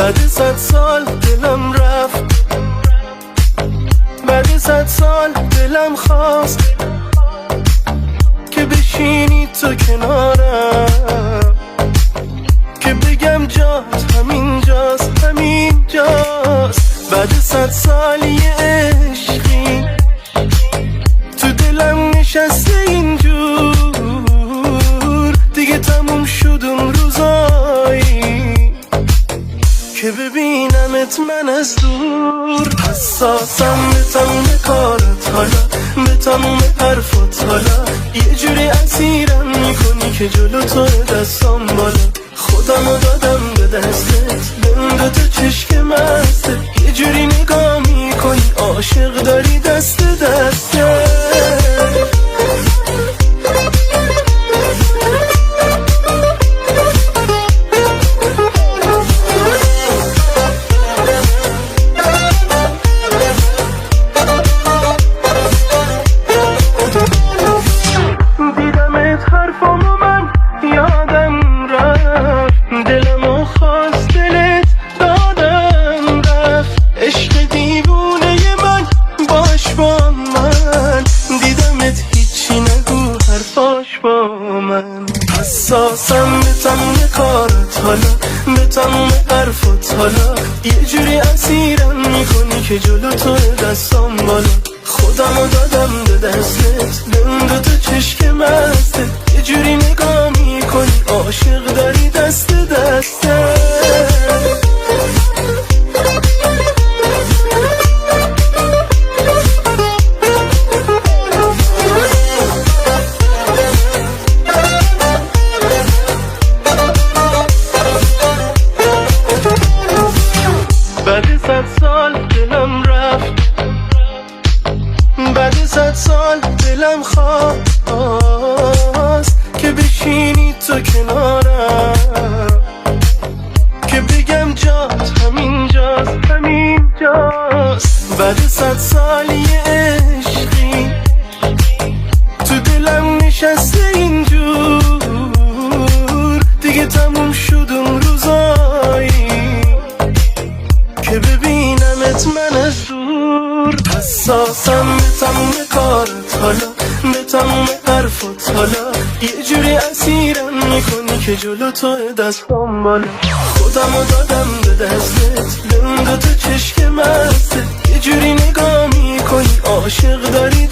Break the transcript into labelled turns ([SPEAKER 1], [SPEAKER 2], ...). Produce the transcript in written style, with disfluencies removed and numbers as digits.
[SPEAKER 1] بعد 100 سال دلم رفت، بعد 100 سال دلم خواست که بشینی تو کنارم، که بگم جات همینجاست همینجاست. بعد 100 سال یه عشقی تو دلم نشسته اینجور، دیگه تموم شد اون روزایی که ببینمت من از دور. حساسم به تموم کارت حالا، به تموم حرفات حالا، یه جوری اسیرم میکنی که جلو تو دستام بالا. خودمو دادم به دستت، بند تو چشک مستت، یه جوری نگاه میکنی عاشق داری دست دسته. دیدمت حرفامو من یادم رفت، دلمو خواست دلت دادم رفت. عشق دیوونه من باش با من، دیدمت هیچی نگو حرفاش با من. حساسم به تموم کارت حالا، به تموم حرفات حالا، یه جوری اسیرم میکنی که جلو تو دستام بالا. خودمو دادم به دستت، بند تو چشک مستت، یه جوری نگاه میکنی عاشق داری دست دسته. بعد 100 سال دلم رفت، بعد 100 سال دلم خواست که بشینی تو کنارم، که بگم جات همینجاست همینجاست. بعد 100 سال یه عشقی تو دلم نشسته اینجور، دیگه تموم شد اون روزایی که ببینمت من از دور. حساسم به تموم کارت حالا، به تموم حرفات حالا، یه جوری اسیرم میکنی که جلو تو دستام بالا. خودمو دادم به دستت، بند تو چشک مستت، یه جوری نگاه میکنی عاشق داری